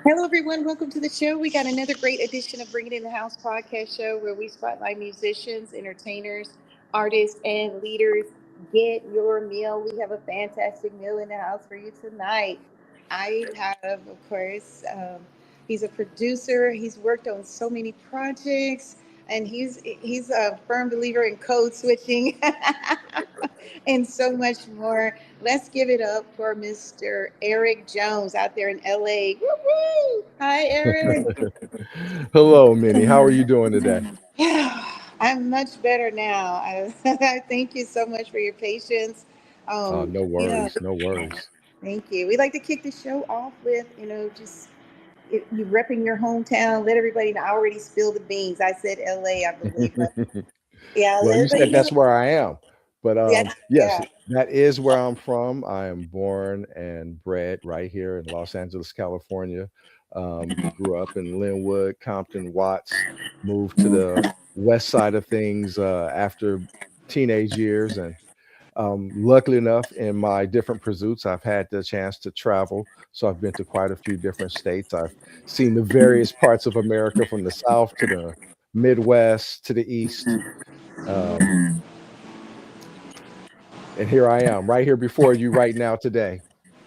Hello, everyone. Welcome to the show. We got another great edition of Bring It in the House podcast show where we spotlight musicians, entertainers, artists, and leaders. Get your meal. We have a fantastic meal in the house for you tonight. I have, of course, he's a producer. He's worked on so many projects, and he's a firm believer in code switching and so much more. Let's give it up for Mr. Eric Jones out there in LA. Woo-woo! Hi, Eric. Hello, Minnie. How are you doing today? I'm much better now. I thank you so much for your patience. No Yeah, worries. No worries. thank you. We like to kick the show off with, just you repping your hometown. Let everybody know. I already spilled the beans. I said LA, I believe. But yeah, Well, you said that's where I am. But yeah, yes, yeah. that is where I'm from. I am born and bred right here in Los Angeles, California. Grew up in Linwood, Compton, Watts, moved to the west side of things after teenage years. And luckily enough, in my different pursuits, I've had the chance to travel. So I've been to quite a few different states. I've seen the various parts of America from the South to the Midwest to the East. Um, and here I am, right here before you right now today.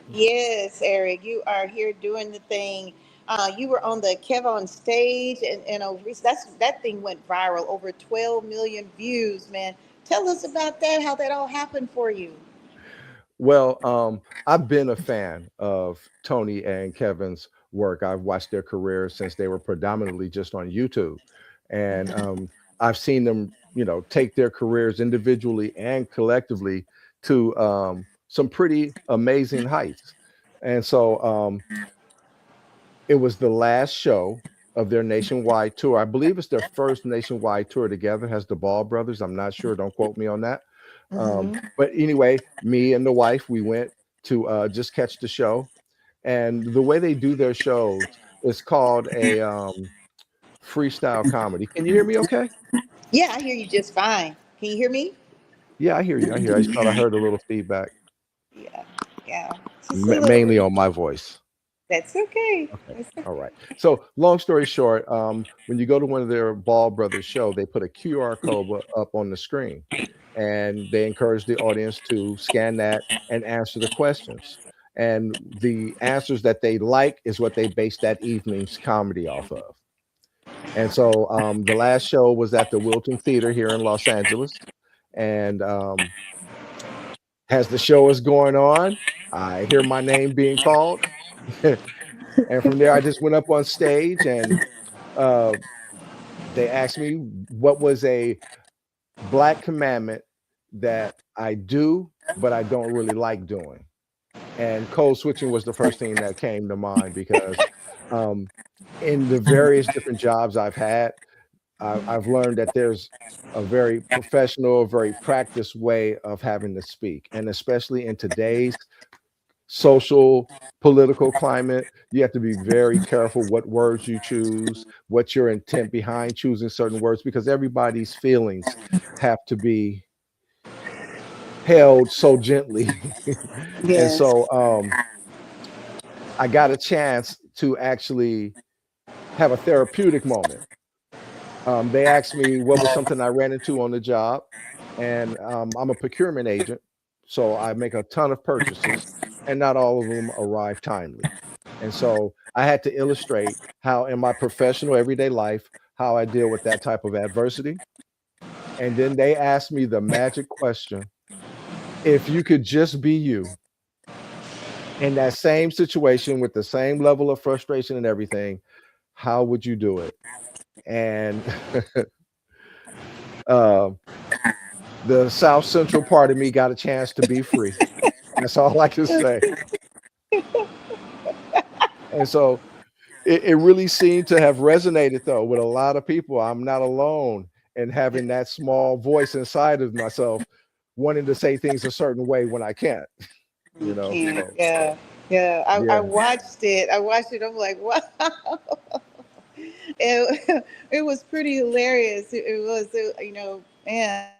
Yes, Eric, you are here doing the thing. You were on the Kev on stage, and that thing went viral, over 12 million views. Man, tell us about that. How that all happened for you? Well, I've been a fan of Tony and Kevin's work. I've watched their careers since they were predominantly just on YouTube. And I've seen them, take their careers individually and collectively to some pretty amazing heights. And so it was the last show of their nationwide tour. I believe it's their first nationwide tour together, has the Ball brothers. I'm not sure. Don't quote me on that. Hmm. But anyway, me and the wife, we went to just catch the show. And the way they do their shows is called a freestyle comedy. Can you hear me okay? Yeah, I hear you just fine. Can you hear me? Yeah, I hear you. I hear. I just thought I heard a little feedback, Yeah, yeah, just a little mainly bit. on my voice. That's okay. Okay. That's All okay. right. So, long story short, when you go to one of their Ball Brothers show, they put a QR code up on the screen, and they encourage the audience to scan that and answer the questions. And the answers that they like is what they base that evening's comedy off of. And so, the last show was at the Wilton Theater here in Los Angeles, and as the show is going on, I hear my name being called. And from there, I just went up on stage and uh, they asked me what was a black commandment that I do, but I don't really like doing. And code switching was the first thing that came to mind because um, in the various different jobs I've had, I've learned that there's a very professional, very practiced way of having to speak. And especially in today's social political climate, you have to be very careful what words you choose, what your intent behind choosing certain words, because everybody's feelings have to be held so gently. And Yes. so I got a chance to actually have a therapeutic moment. They asked me what was something I ran into on the job, and I'm a procurement agent, so I make a ton of purchases, and not all of them arrive timely. And so I had to illustrate how, in my professional everyday life, how I deal with that type of adversity. And then they asked me the magic question: if you could just be you in that same situation with the same level of frustration and everything, how would you do it? And uh, the South Central part of me got a chance to be free. That's all I can say. And so it really seemed to have resonated though with a lot of people. I'm not alone in having that small voice inside of myself wanting to say things a certain way when I can't, You can. So Yeah, yeah. I yeah. watched it. I watched it. I'm like, wow. It was pretty hilarious. It was, man.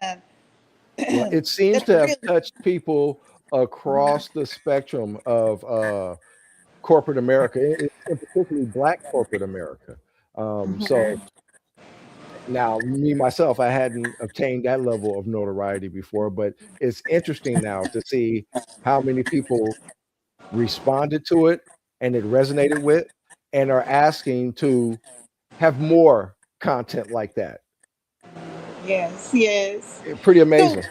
Well, it That's seems to really have touched people across the spectrum of corporate America, and particularly Black corporate America. So Mhm. now, me myself, I hadn't obtained that level of notoriety before, but it's interesting now to see how many people responded to it and it resonated with, and are asking to have more content like that. Yes, yes. Pretty So amazing.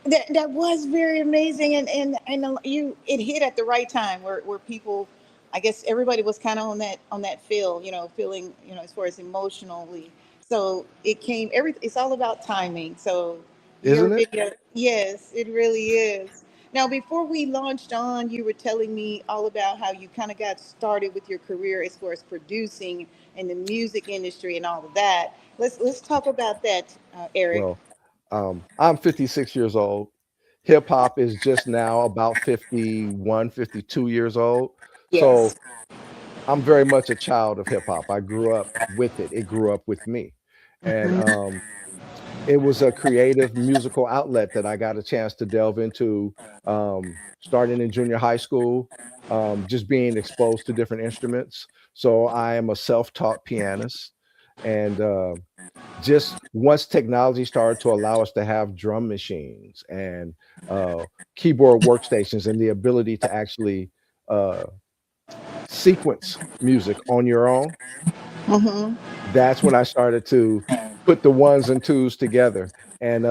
that was very amazing, and you it hit at the right time where people, I guess everybody was kind of on that feel, feeling, as far as emotionally. So it came. It's all about timing. So your Isn't it? video, yes, it really is. Now, before we launched on, you were telling me all about how you kind of got started with your career as far as producing in the music industry and all of that. Let's talk about that, Eric. Well, I'm 56 years old. Hip hop is just now about 51, 52 years old. Yes. So I'm very much a child of hip hop. I grew up with it. It grew up with me. And it was a creative musical outlet that I got a chance to delve into, starting in junior high school, just being exposed to different instruments. So I am a self-taught pianist. And just once technology started to allow us to have drum machines and uh, keyboard workstations and the ability to actually uh, sequence music on your own, Mm-hmm. that's when I started to put the ones and twos together. And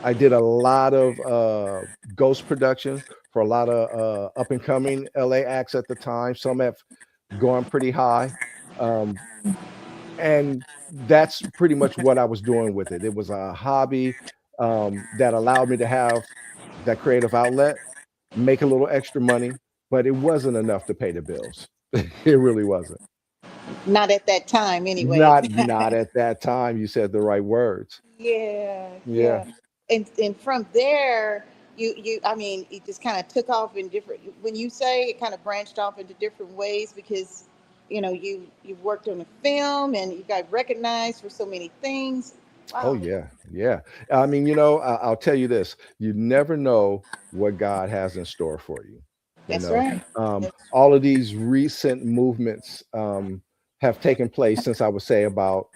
I did a lot of ghost production for a lot of up and coming LA acts at the time. Some have gone pretty high. Um, and that's pretty much what I was doing with it. It was a hobby that allowed me to have that creative outlet, make a little extra money, but it wasn't enough to pay the bills. It really wasn't. Not at that time, anyway. Not at that time. You said the right words. Yeah, Yeah. yeah. And from there, I mean, it just kind of took off in different. When you say it kind of branched off into different ways, because you worked on a film and you got recognized for so many things. Oh Wow, yeah. Yeah. I mean, I'll tell you this. You never know what God has in store for you. You that's know, right. That's all of these recent movements have taken place since I would say about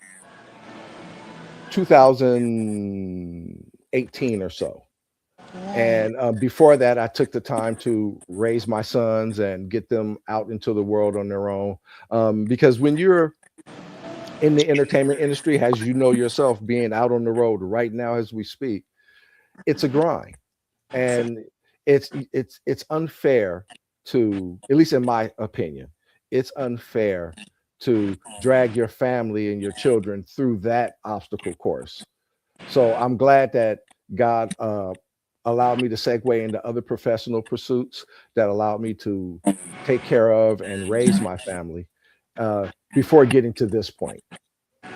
2018 or so. right. And before that, I took the time to raise my sons and get them out into the world on their own. Because when you're in the entertainment industry, as you know yourself, being out on the road right now as we speak, it's a grind, and it's unfair to, at least in my opinion, it's unfair to drag your family and your children through that obstacle course. So I'm glad that God allowed me to segue into other professional pursuits that allowed me to take care of and raise my family before getting to this point.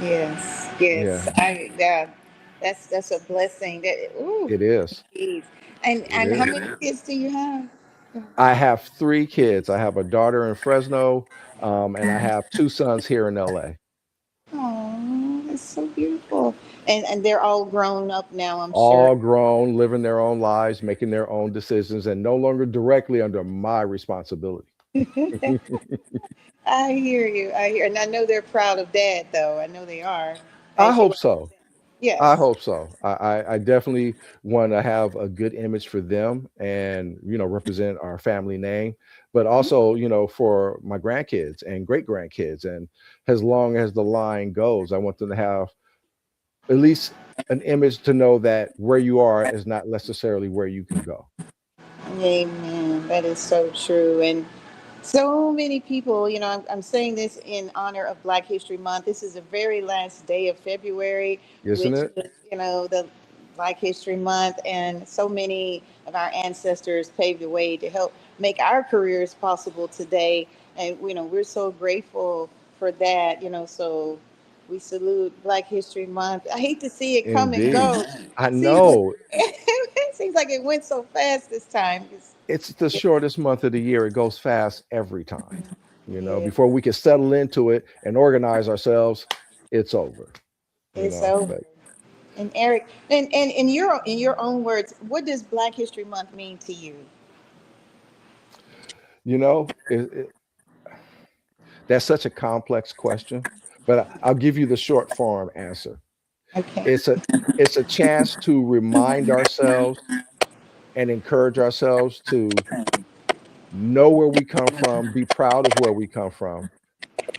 Yes, Yeah, yes. That's a blessing. That ooh, it is. geez. It And how is. many kids do you have? I have 3 kids. I have a daughter in Fresno, and I have 2 sons here in LA. Oh, that's so beautiful. And they're all grown up now, I'm sure. All grown, living their own lives, making their own decisions, and no longer directly under my responsibility. I hear you. I hear, and I know they're proud of dad, though. I know they are, I as you hope are. so. I Yes. hope so. I definitely want to have a good image for them and, represent our family name, but also, for my grandkids and great grandkids. And as long as the line goes, I want them to have at least an image to know that where you are is not necessarily where you can go. Amen. That is so true. And so many people, I'm saying this in honor of Black History Month. This is the very last day of February, Isn't which it? is, the Black History Month. And so many of our ancestors paved the way to help make our careers possible today. And, we're so grateful for that, so we salute Black History Month. I hate to see it come and Indeed. go. I Seems like, know. it seems like it went so fast this time. It's the shortest month of the year. It goes fast every time. Yeah, Before we can settle into it and organize ourselves, it's over. it's over. But And Eric, and in your own words, what does Black History Month mean to you? You know, that's such a complex question, but I'll give you the short form answer. Okay. It's a chance to remind ourselves and encourage ourselves to know where we come from, be proud of where we come from,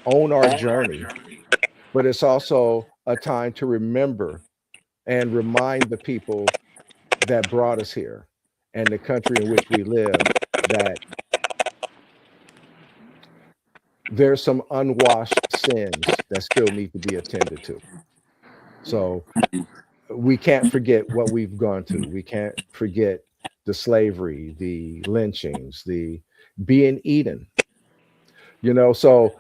own our journey, but it's also a time to remember and remind the people that brought us here and the country in which we live that there's some unwashed sins that still need to be attended to. So we can't forget what we've gone through. We can't forget the slavery, the lynchings, the being eaten. So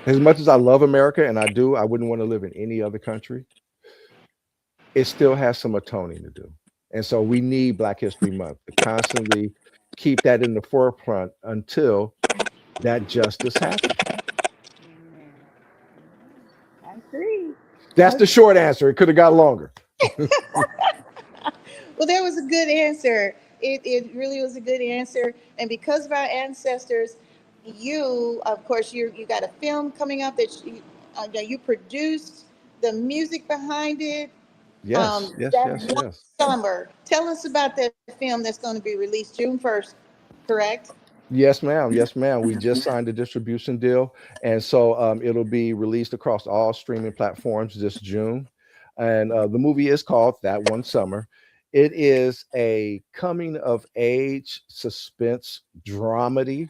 as much as I love America, and I wouldn't want to live in any other country, it still has some atoning to do. And so we need Black History Month to constantly keep that in the forefront until that justice happens. I agree. That's the short answer. It could have got longer. Well, that was a good answer. It really was a good answer. And because of our ancestors, of course, you got a film coming up that you produced the music behind it. Yes. Summer. Tell us about that film that's going to be released June 1st, correct? Yes, ma'am. We just signed a distribution deal. And so it'll be released across all streaming platforms this June. And the movie is called That One Summer. It is a coming of age suspense dramedy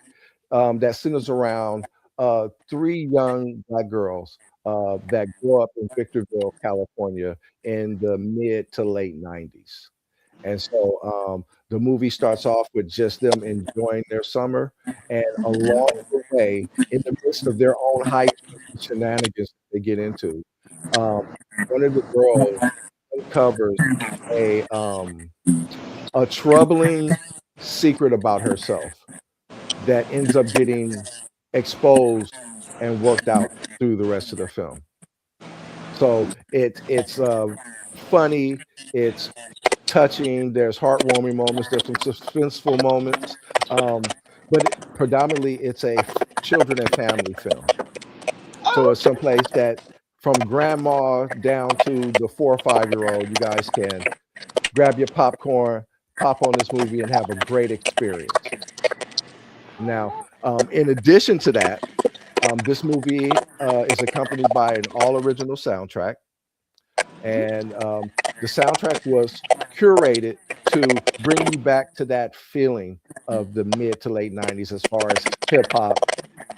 that centers around 3 young Black girls that grew up in Victorville, California in the mid to late 90s. And so the movie starts off with just them enjoying their summer. And along the way, in the midst of their own hijinks and shenanigans they get into, one of the girls uncovers a troubling secret about herself that ends up getting exposed and worked out through the rest of the film. So it's funny, it's touching, there's heartwarming moments, there's some suspenseful moments, but predominantly it's a children and family film. So it's someplace that from grandma down to the 4 or 5-year-old, you guys can grab your popcorn, pop on this movie, and have a great experience. Now, in addition to that, this movie is accompanied by an all-original soundtrack. And the soundtrack was curated to bring you back to that feeling of the mid to late 90s as far as hip-hop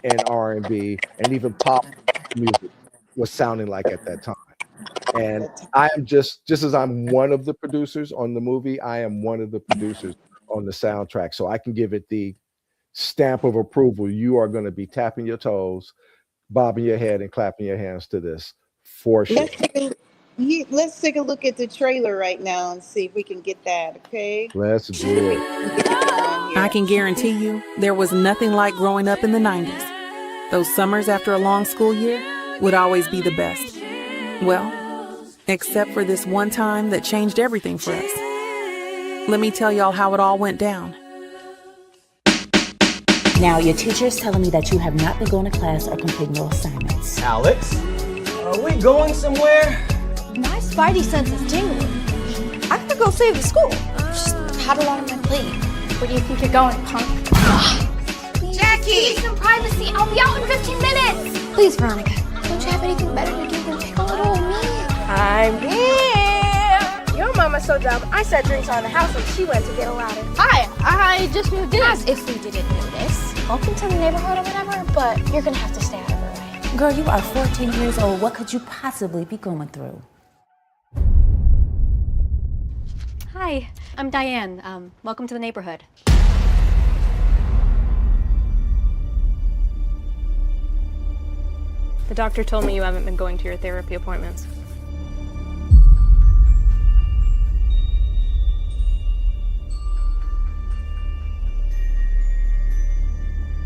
and R&B and even pop music was sounding like at that time. And I am just as I'm one of the producers on the movie, I am one of the producers on the soundtrack. So I can give it the stamp of approval. You are going to be tapping your toes, bobbing your head, and clapping your hands to this for sure. Let's take a look at the trailer right now and see if we can get that, okay? Let's do it. I can guarantee you there was nothing like growing up in the 90s. Those summers after a long school year would always be the best. Well, except for this one time that changed everything for us. Let me tell y'all how it all went down. Now, your teacher is telling me that you have not been going to class or completing your assignments. Alex, are we going somewhere? My spidey sense is tingling. I gotta go save the school. Just had a lot on my plate. Where do you think you're going, punk? Jackie! Give me some privacy. I'll be out in 15 minutes. Please, Veronica. Don't you have anything better to do than pick a little me? I'm here. Your mama's so dumb. I set drinks on the house when she went to get a ladder. Hi, I just moved in. As if we didn't notice. Welcome to the neighborhood or whatever, but you're gonna have to stay out of her way. Girl, you are 14 years old. What could you possibly be going through? Hi, I'm Diane. Welcome to the neighborhood. The doctor told me you haven't been going to your therapy appointments.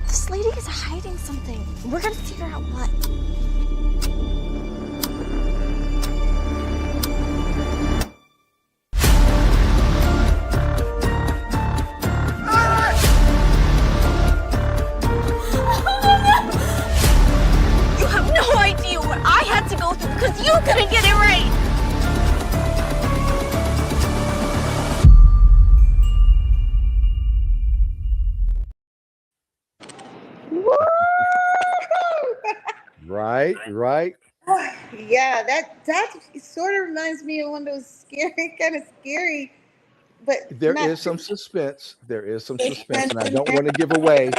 This lady is hiding something. We're gonna figure out what. Woo! Right, right. Yeah, that sort of reminds me of one of those scary, kind of scary, but There not is some suspense. There is some suspense, and suspense I in don't there. want to give away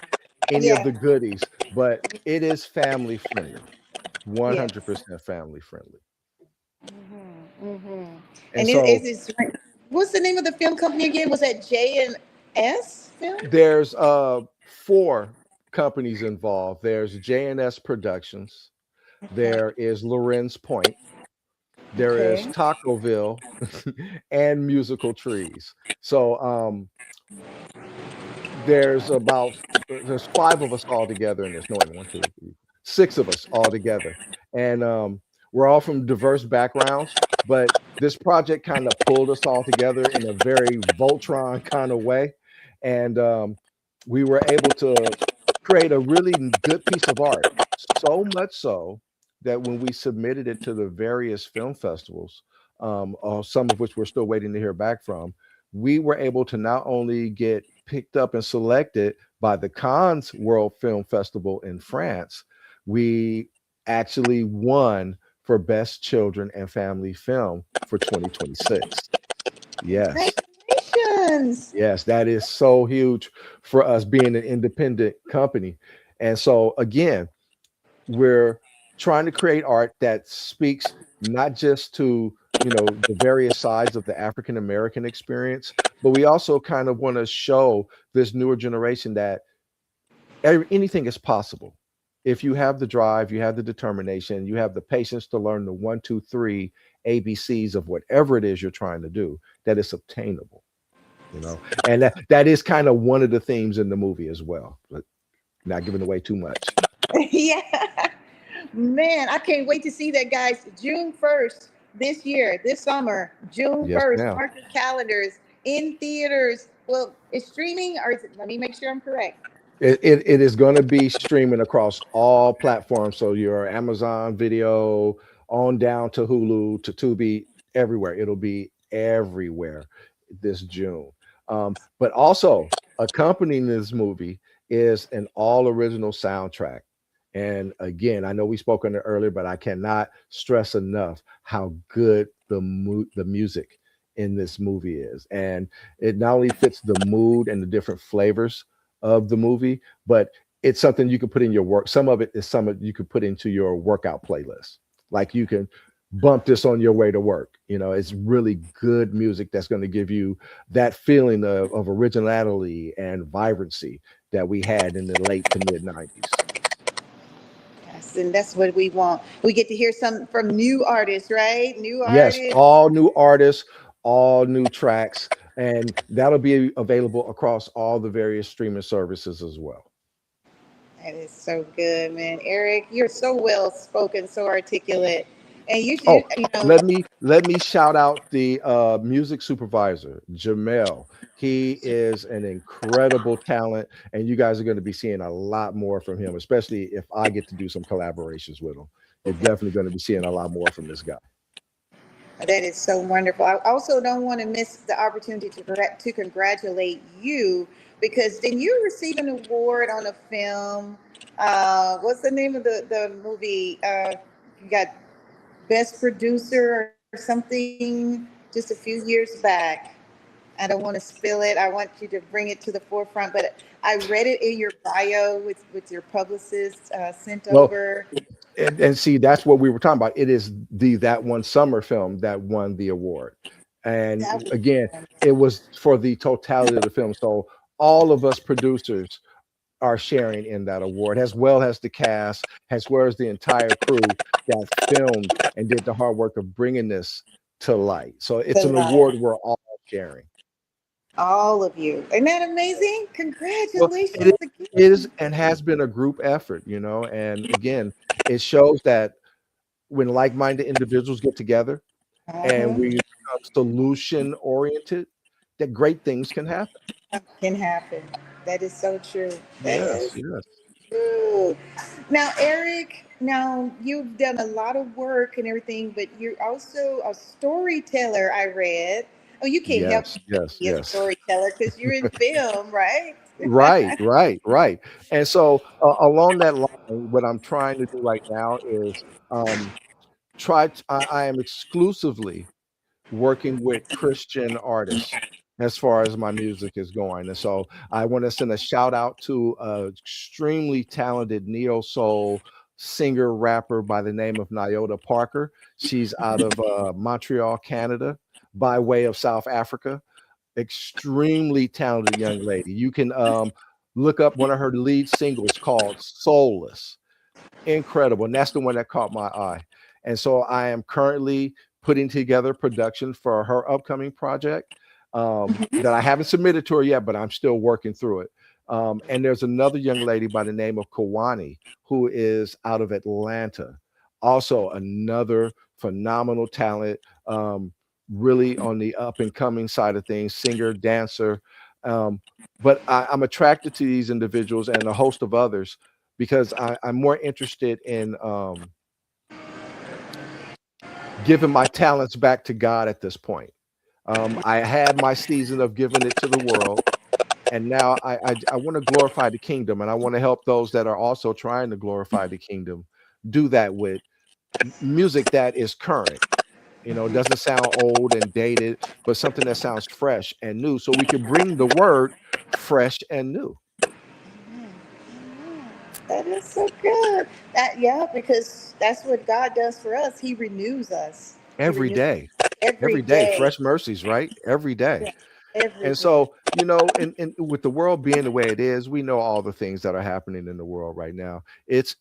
any of Yeah. the goodies, but it is family friendly, Yes. 100% family friendly. Mm-hmm. And And so what's the name of the film company again? Was that J and S Film? there's 4 companies involved. There's J&S Productions, Okay. there is Lorenz Point, there is Okay. Tacoville, and Musical Trees. So there's 5 of us all together in this. No, wait, 1, 2, 3, 6 of us all together, and we're all from diverse backgrounds. But this project kind of pulled us all together in a very Voltron kind of way, and we were able to create a really good piece of art. So much so that when we submitted it to the various film festivals, some of which we're still waiting to hear back from, we were able to not only get picked up and selected by the Cannes World Film Festival in France, we actually won for Best Children and Family Film for 2026. Yes. Congratulations. Yes, that is so huge for us being an independent company. And so again, we're trying to create art that speaks not just to the various sides of the African American experience, but we also kind of want to show this newer generation that anything is possible if you have the drive, you have the determination, you have the patience to learn the 1, 2, 3 ABCs of whatever it is you're trying to do, that it's obtainable. And that is kind of one of the themes in the movie as well, but not giving away too much. Yeah. Man, I can't wait to see that, guys. June 1st this year, this summer, June Yes, 1st, ma'am. mark your calendars, in theaters. Well, it's streaming, or is it, let me make sure I'm correct. It is going to be streaming across all platforms. So your Amazon Video on down to Hulu to Tubi, everywhere. It'll be everywhere this June. But also accompanying this movie is an all original soundtrack. And again, I know we spoke on it earlier, but I cannot stress enough how good the music in this movie is. And it not only fits the mood and the different flavors of the movie, but it's something you can put in your work. Some of it is you could put into your workout playlist. Like you can bump this on your way to work. It's really good music that's going to give you that feeling of originality and vibrancy that we had in the late to mid 90s. Yes, and that's what we want. We get to hear some from new artists, right? New Yes, artists. all new artists, all new tracks, and that'll be available across all the various streaming services as well. That is so good, man. Eric, you're so well spoken, so articulate. And you Oh, should, let me shout out the music supervisor, Jamel. He is an incredible talent, and you guys are going to be seeing a lot more from him, especially if I get to do some collaborations with him. You're definitely going to be seeing a lot more from this guy. that is so wonderful. I also don't want to miss the opportunity to congratulate you, because then you received an award on a film. What's the name of the movie? You got Best Producer or something just a few years back. I don't want to spill it. I want you to bring it to the forefront, but I read it in your bio with your publicist sent Well, over. and see, that's what we were talking about. It is That One Summer film that won the award. And again, it was for the totality of the film. So all of us producers are sharing in that award, as well as the cast, as well as the entire crew that filmed and did the hard work of bringing this to light. So it's an award we're all sharing. All of you. Isn't that amazing? Congratulations. Well, it is and has been a group effort, and again, it shows that when like-minded individuals get together and we become solution oriented, that great things can happen. Can happen. That is so true. Yes. True. Now, Eric, you've done a lot of work and everything, but you're also a storyteller, I read. Oh, you can't help Yes. be a storyteller because you're in film, right? Right. And so along that line, what I'm trying to do right now is um, I am exclusively working with Christian artists as far as my music is going. And so I want to send a shout out to a extremely talented neo soul singer rapper by the name of Nyota Parker. She's out of Montreal, Canada, by way of South Africa. Extremely talented young lady. You can look up one of her lead singles called Soulless. Incredible. And that's the one that caught my eye. And so I am currently putting together production for her upcoming project that I haven't submitted to her yet, but I'm still working through it. And there's another young lady by the name of Kawani who is out of Atlanta. Also another phenomenal talent, really on the up and coming side of things, singer, dancer. But I'm attracted to these individuals and a host of others because I'm more interested in giving my talents back to God at this point. I had my season of giving it to the world, and now I want to glorify the kingdom, and I want to help those that are also trying to glorify the kingdom do that with music that is current. You know, doesn't sound old and dated, but something that sounds fresh and new, so we can bring the word fresh and new. That is so good. Because that's what God does for us. He renews us. Every day. Every day. Fresh mercies, right? Every day. Every And so, you know, and with the world being the way it is, we know all the things that are happening in the world right now. It's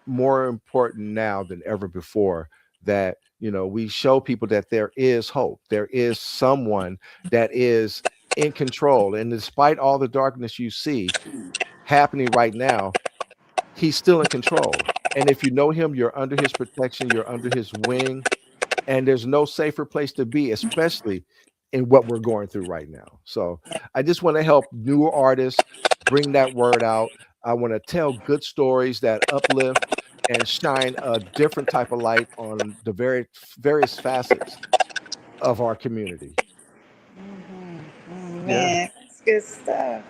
more important now than ever before that, you know, we show people that there is hope. There is someone that is in control. And despite all the darkness you see happening right now, he's still in control. And if you know him, you're under his protection, you're under his wing, and there's no safer place to be, especially in what we're going through right now. So I just want to help newer artists bring that word out. I want to tell good stories that uplift and shine a different type of light on the various facets of our community. Man, that's good stuff.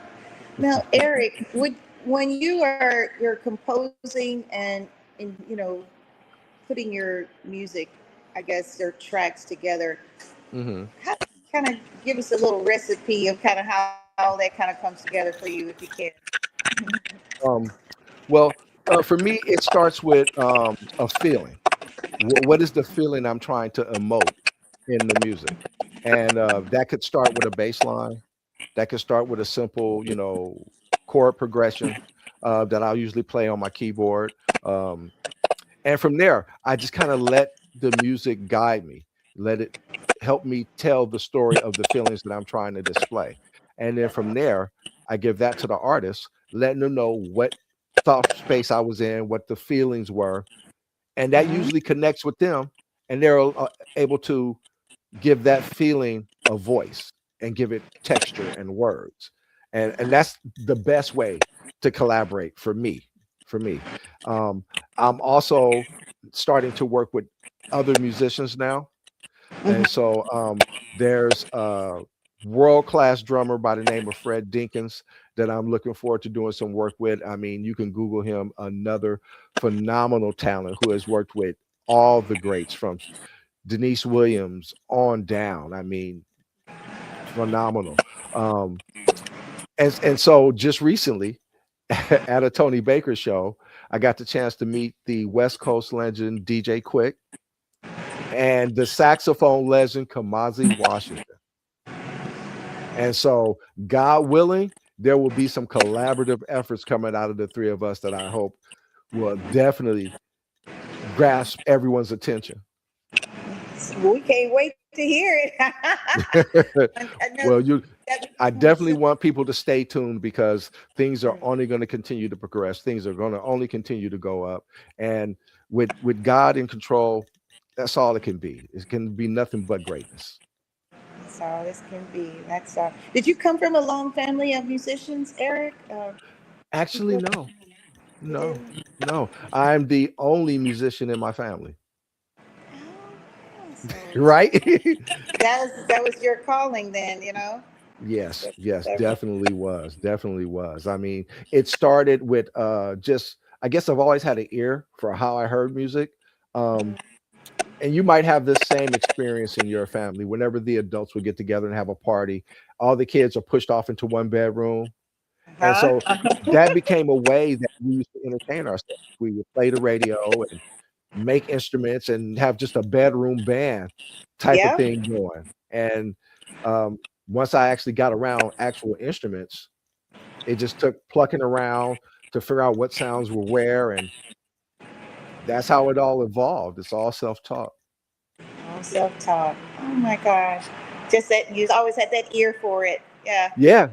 Now, Eric, when you're composing and you know, putting your music, I guess, your tracks together, how kind of give us a little recipe of kind of how that kind of comes together for you, if you can. Well, for me, it starts with a feeling. What is the feeling I'm trying to emote in the music? And that could start with a bass line. That could start with a simple, you know, chord progression that I'll usually play on my keyboard. And from there, I just kind of let the music guide me, let it help me tell the story of the feelings that I'm trying to display. And then from there, I give that to the artist, letting them know what thought space I was in, what the feelings were. And that usually connects with them, and they're able to give that feeling a voice and give it texture and words. And that's the best way to collaborate for me. I'm also starting to work with other musicians now. And so there's a world-class drummer by the name of Fred Dinkins that I'm looking forward to doing some work with. I mean, you can Google him, another phenomenal talent who has worked with all the greats from Denise Williams on down. I mean, phenomenal. And so just recently at a Tony Baker show, I got the chance to meet the West Coast legend DJ Quick and the saxophone legend Kamasi Washington. And so, God willing, there will be some collaborative efforts coming out of the three of us that I hope will definitely grasp everyone's attention. We can't wait to hear it. Well, I definitely want people to stay tuned because things are only going to continue to progress. Things are going to only continue to go up. And with God in control, that's all it can be. It can be nothing but greatness. That's all this can be. That's all. Did you come from a long family of musicians, Eric? Actually, no. I'm the only musician in my family. Oh, Right? that was your calling then, you know? Yes, Yes, yes, sir. definitely was. I mean, it started with just I guess I've always had an ear for how I heard music. Um, and you might have this same experience in your family. Whenever the adults would get together and have a party, all the kids are pushed off into one bedroom. And Huh? so that became a way that we used to entertain ourselves. We would play the radio and make instruments and have just a bedroom band type of Yep. thing going. And um, once I actually got around actual instruments, it just took plucking around to figure out what sounds were where, and that's how it all evolved. It's all self-taught. All self-taught. Oh my gosh. Just that you always had that ear for it. Yeah. Yeah.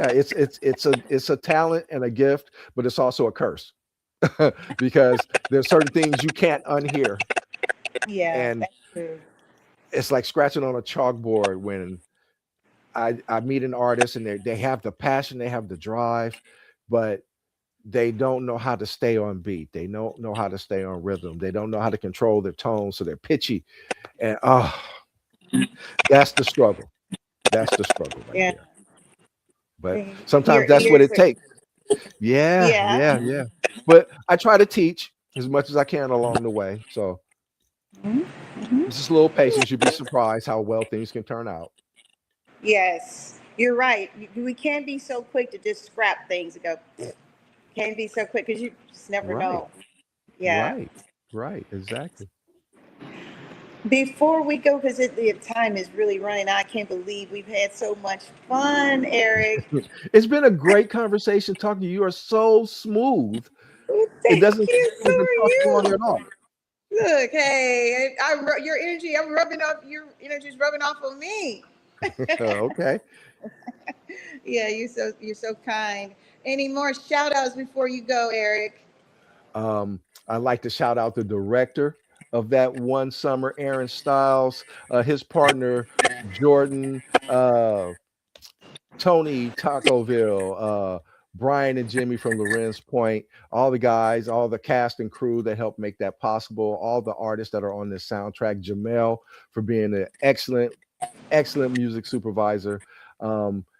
It's a talent and a gift, but it's also a curse because there's certain things you can't unhear, Yeah, and that's true. it's like scratching on a chalkboard when I meet an artist and they have the passion, they have the drive, but they don't know how to stay on beat. They don't know how to stay on rhythm. They don't know how to control their tone, so they're pitchy. And that's the struggle. That's the struggle right Yeah. there. But Your sometimes that's what ears it are, takes. Yeah, yeah. yeah, yeah. But I try to teach as much as I can along the way. So Mhm, mhm. just a little patience. You'd be surprised how well things can turn out. Yes, you're right. We can't be so quick to just scrap things and go, can't be so quick because you just never Right, know. Yeah. right, right. Exactly. Before we go, because the time is really running out, I can't believe we've had so much fun, Eric. It's been a great conversation talking to you. You are so smooth. Oh, It thank doesn't you. So seem to are talk long you. at all. Look, hey, your energy, I'm rubbing off, your energy's rubbing off on me. Okay. Yeah, you're so kind. Any more shout outs before you go, Eric? I'd like to shout out the director of that one summer, Aaron Stiles, his partner, Jordan, Tony Tacoville, Brian and Jimmy from Lorenz Point, all the guys, all the cast and crew that helped make that possible, all the artists that are on this soundtrack, Jamel for being an excellent music supervisor.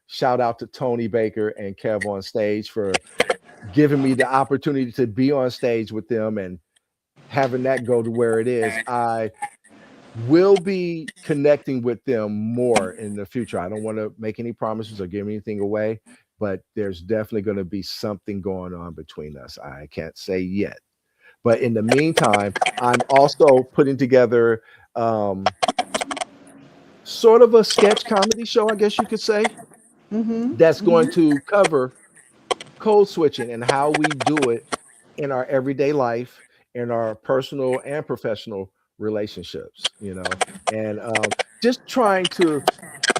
Shout out to Tony Baker and Kev on stage for giving me the opportunity to be on stage with them and having that go to where it is. I will be connecting with them more in the future. I don't want to make any promises or give anything away, but there's definitely going to be something going on between us. I can't say yet. But in the meantime, I'm also putting together sort of a sketch comedy show, I guess you could say, Mm-hmm. that's going Mm-hmm. to cover code switching and how we do it in our everyday life, in our personal and professional relationships, and just trying to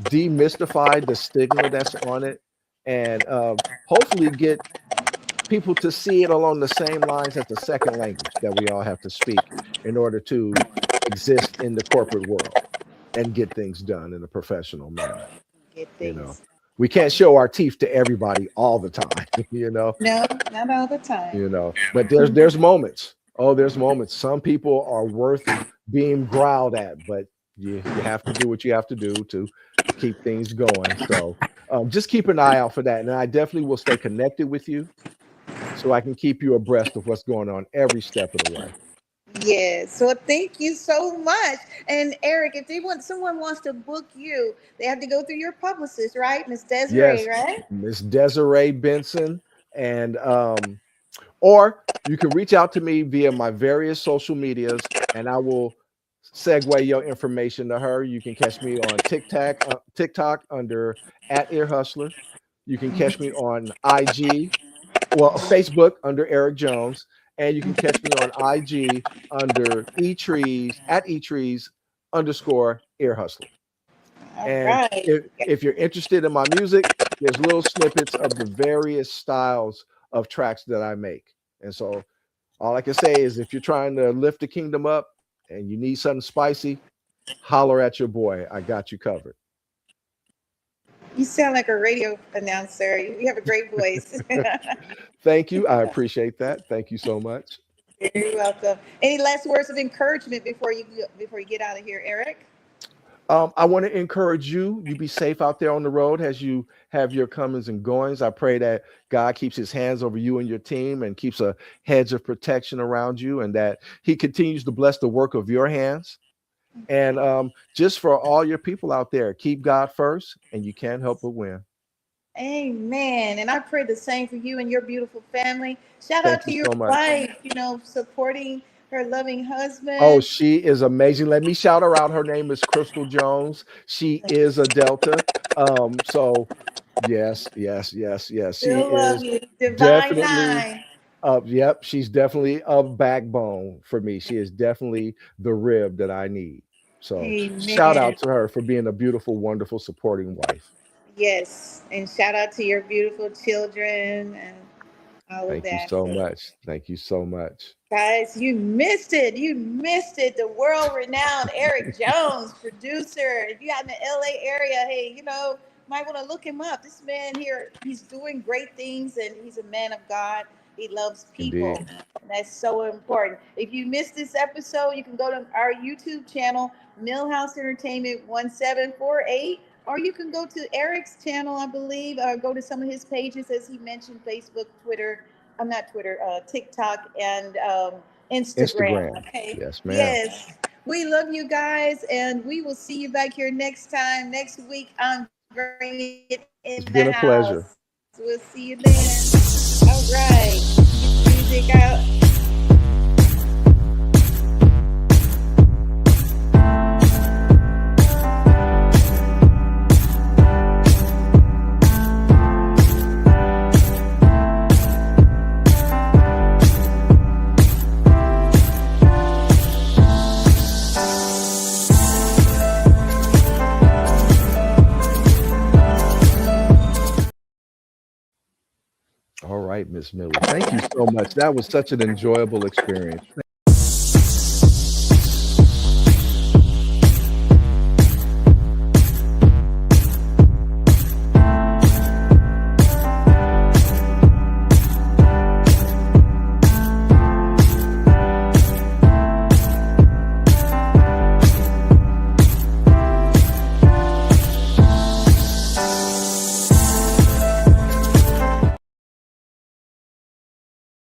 demystify the stigma that's on it, and hopefully get people to see it along the same lines as the second language that we all have to speak in order to exist in the corporate world and get things done in a professional manner. Get You know, things. we can't show our teeth to everybody all the time, No, not all the time. but there's moments. Oh, there's moments. Some people are worth being growled at, but you have to do what you have to do to keep things going. So just keep an eye out for that. And I definitely will stay connected with you so I can keep you abreast of what's going on every step of the way. Yes. So thank you so much. And Eric, if someone wants to book you, they have to go through your publicist, right? Miss Desiree, Yes, right? Miss Desiree Benson. And or you can reach out to me via my various social medias and I will segue your information to her. You can catch me on TikTok under @EarHustler. You can catch me on IG, Facebook under Eric Jones, and you can catch me on IG under eTrees @eTrees_EarHustler. All And right. if you're interested in my music, there's little snippets of the various styles of tracks that I make. And so all I can say is if you're trying to lift the kingdom up and you need something spicy, holler at your boy. I got you covered. You sound like a radio announcer. You have a great voice. Thank you. I appreciate that. Thank you so much. You're welcome. Any last words of encouragement before you get out of here, Eric? I want to encourage you. You be safe out there on the road as you have your comings and goings. I pray that God keeps his hands over you and your team and keeps a hedge of protection around you, and that he continues to bless the work of your hands. And just for all your people out there, keep God first, and you can't help but win. Amen. And I pray the same for you and your beautiful family. Shout Thank out to you your so much. wife, supporting her loving husband. Oh, she is amazing. Let me shout her out. Her name is Crystal Jones. She is a Delta. So yes. She Still love is you. Divine definitely 9. yep, she's definitely a backbone for me. She is definitely the rib that I need. So shout Amen. out to her for being a beautiful, wonderful, supporting wife. Yes. And shout out to your beautiful children and all of Thank you that. so much. Thank you so much. Guys, you missed it. You missed it. The world-renowned Eric Jones, producer. If you're out in the LA area, hey, might want to look him up. This man here, he's doing great things, and he's a man of God. He loves people. Indeed. And that's so important. If you missed this episode, you can go to our YouTube channel, Millhouse Entertainment 1748, or you can go to Eric's channel, I believe, or go to some of his pages, as he mentioned, Facebook, Twitter. I'm not Twitter, TikTok, and Instagram. Okay. Yes, ma'am. Yes. We love you guys, and we will see you back here next time. Next week, I'm bringing it in It's the been a house. pleasure. We'll see you then. All right. Get the music out. All right, Miss Miller. Thank you so much. That was such an enjoyable experience.